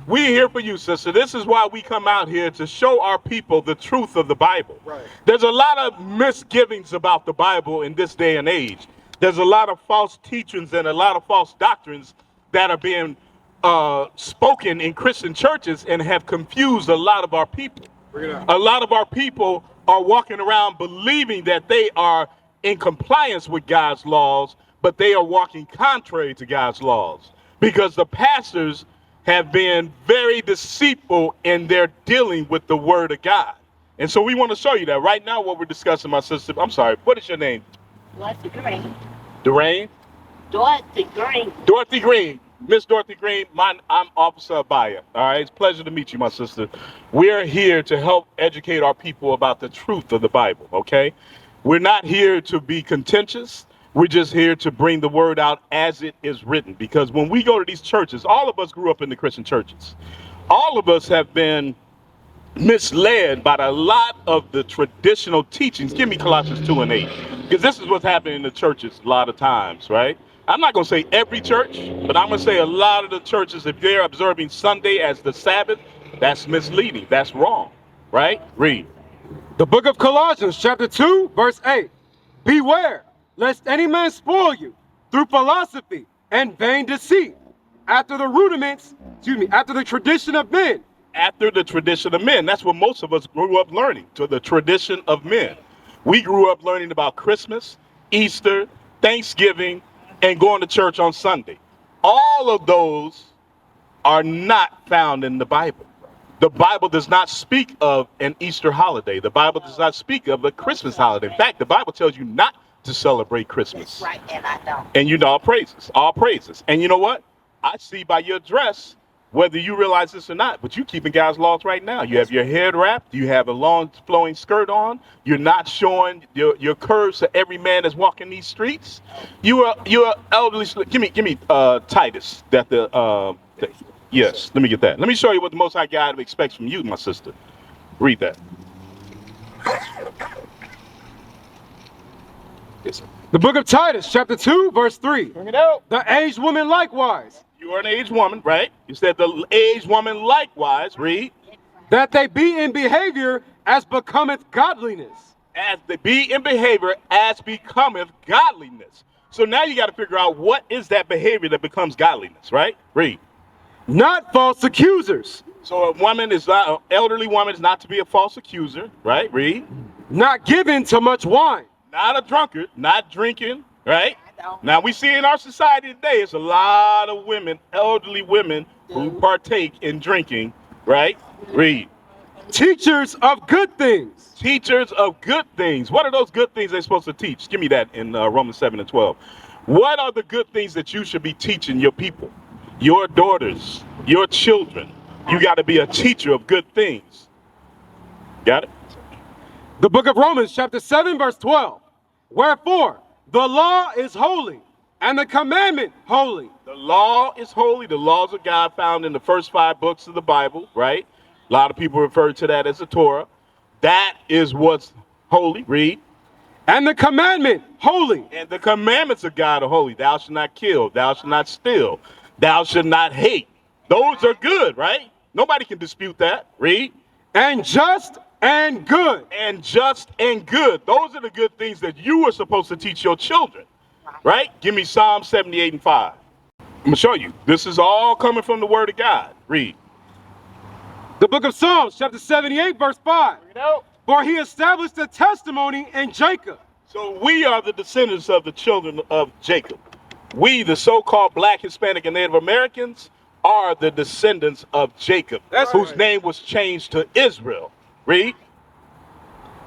We're here for you, sister. This is why we come out here, to show our people the truth of the Bible. Right. There's a lot of misgivings about the Bible in this day and age. There's a lot of false teachings and a lot of false doctrines that are being spoken in Christian churches and have confused a lot of our people. A lot of our people are walking around believing that they are in compliance with God's laws, but they are walking contrary to God's laws, because the pastors have been very deceitful in their dealing with the word of God. And so we want to show you that. Right now, what we're discussing, my sister, I'm sorry, what is your name? Dorothy Green. Durain? Dorothy Green. Dorothy Green. Miss Dorothy Green, I'm Officer Abaya. All right, it's a pleasure to meet you, my sister. We're here to help educate our people about the truth of the Bible, okay? We're not here to be contentious. We're just here to bring the word out as it is written. Because when we go to these churches, all of us grew up in the Christian churches. All of us have been misled by a lot of the traditional teachings. Give me Colossians 2:8. Because this is what's happening in the churches a lot of times, right? I'm not going to say every church, but I'm going to say a lot of the churches, if they're observing Sunday as the Sabbath, that's misleading. That's wrong, right? Read. The book of Colossians, chapter 2, verse 8. Beware, lest any man spoil you through philosophy and vain deceit, after the tradition of men. After the tradition of men. That's what most of us grew up learning, to the tradition of men. We grew up learning about Christmas, Easter, Thanksgiving, and going to church on Sunday. All of those are not found in the Bible. The Bible does not speak of an Easter holiday. The Bible does not speak of a Christmas holiday. In fact, the Bible tells you not to celebrate Christmas. That's right, and I don't. And you know, all praises. And you know what? I see by your dress, whether you realize this or not, but you keeping God's laws right now. You have your head wrapped. You have a long flowing skirt on. You're not showing your curves to every man that's walking these streets. You're elderly. Give me Titus. Yes, let me get that. Let me show you what the Most High God expects from you, my sister. Read that. Yes, sir. The book of Titus, chapter 2, verse 3. Bring it out. The aged woman likewise, You are an aged woman, right? You said the aged woman likewise. Read. that they be in behavior as becometh godliness. As they be in behavior as becometh godliness. So now you got to figure out what is that behavior that becomes godliness, right? Read. Not false accusers, So an elderly woman is not to be a false accuser, right? Read. not given to much wine, Not a drunkard, not drinking, right? I don't. Now we see in our society today, it's a lot of women, elderly women, who partake in drinking, right? Read. teachers of good things, Teachers of good things. What are those good things they're supposed to teach? Give me that in Romans 7:12. What are the good things that you should be teaching your people, your daughters, your children? You got to be a teacher of good things. Got it? The book of Romans, chapter 7, verse 12. Wherefore, the law is holy, and the commandment holy. The law is holy. The laws of God found in the first 5 books of the Bible, right? A lot of people refer to that as the Torah. That is what's holy. Read. And the commandment holy. And the commandments of God are holy. Thou shalt not kill. Thou shalt not steal. Thou shalt not hate. Those are good, right? Nobody can dispute that. Read. And just and good. And just and good. Those are the good things that you are supposed to teach your children, right? Give me Psalm 78:5. I'm going to show you. This is all coming from the word of God. Read. The book of Psalms, chapter 78, verse 5. Bring it out. For he established a testimony in Jacob. So we are the descendants of the children of Jacob. We, the so-called Black, Hispanic, and Native Americans, are the descendants of Jacob, whose name was changed to Israel. Read.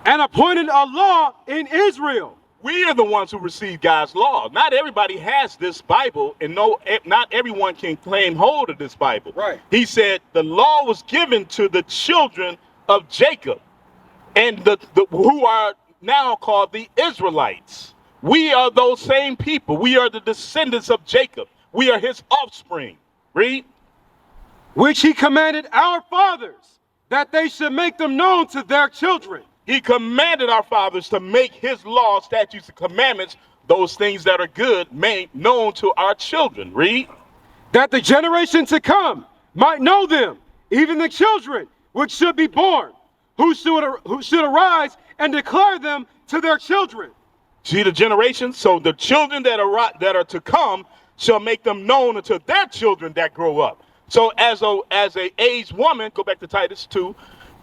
And appointed a law in Israel. We are the ones who receive God's law. Not everybody has this Bible, and not everyone can claim hold of this Bible. Right. He said the law was given to the children of Jacob, and who are now called the Israelites. We are those same people. We are the descendants of Jacob. We are his offspring. Read. Which he commanded our fathers, that they should make them known to their children. He commanded our fathers to make his law, statutes, and commandments, those things that are good, made known to our children. Read. That the generation to come might know them, even the children which should be born, who should arise and declare them to their children. See the generations? So the children that are to come shall make them known unto their children that grow up. So as a aged woman, go back to Titus 2,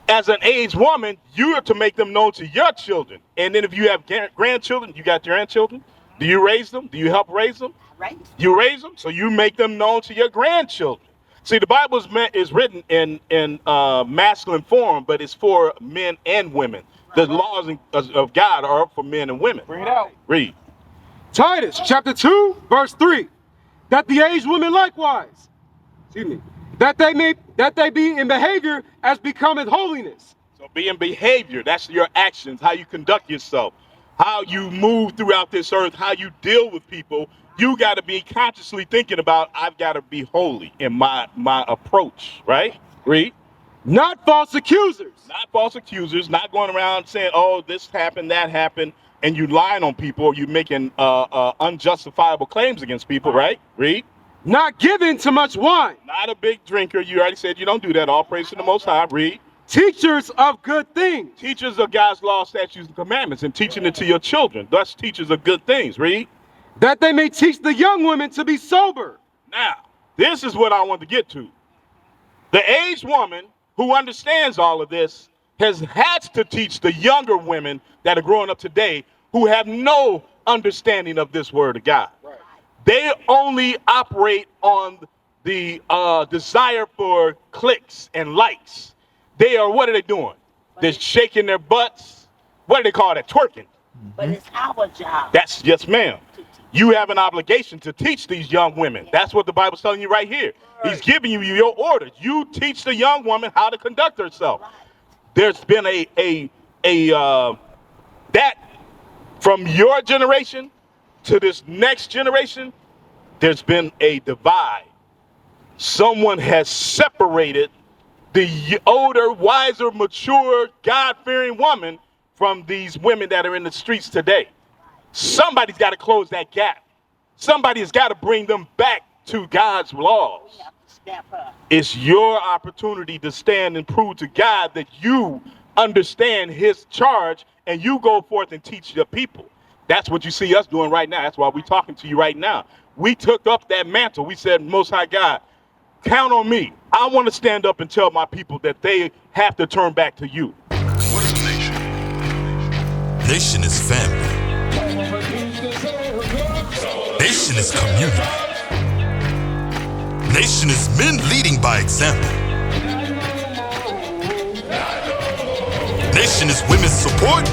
as an aged woman, you are to make them known to your children. And then if you have grandchildren, you got grandchildren. Do you raise them? Do you help raise them? Right. You raise them, so you make them known to your grandchildren. See, the Bible is written in masculine form, but it's for men and women. The laws of God are for men and women. Bring it out. Read. Titus chapter 2, verse 3. That the aged women likewise, that they be in behavior as becometh holiness. So be in behavior. That's your actions, how you conduct yourself, how you move throughout this earth, how you deal with people. You got to be consciously thinking about, I've got to be holy in my approach, right? Read. Not false accusers. Not false accusers, not going around saying, oh, this happened, that happened, and you lying on people, or you making unjustifiable claims against people, right? Read. Not given to much wine. Not a big drinker. You already said you don't do that. All praise to the Most High. Read. Teachers of good things. Teachers of God's law, statutes, and commandments, and teaching it to your children. Thus, teachers of good things. Read. That they may teach the young women to be sober. Now, this is what I want to get to. The aged woman who understands all of this has had to teach the younger women that are growing up today who have no understanding of this word of God. Right. They only operate on the desire for clicks and likes. What are they doing? They're shaking their butts. What do they call that? Twerking. But it's our job. Yes, ma'am. You have an obligation to teach these young women. That's what the Bible's telling you right here. He's giving you your orders. You teach the young woman how to conduct herself. There's been that from your generation to this next generation, there's been a divide. Someone has separated the older, wiser, mature, God-fearing woman from these women that are in the streets today. Somebody's got to close that gap. Somebody's got to bring them back to God's laws. We have to step up. It's your opportunity to stand and prove to God that you understand his charge and you go forth and teach your people. That's what you see us doing right now. That's why we're talking to you right now. We took up that mantle. We said, Most High God, count on me. I want to stand up and tell my people that they have to turn back to you. What is a nation? Nation is family. Nation is community. Nation is men leading by example. Nation is women's support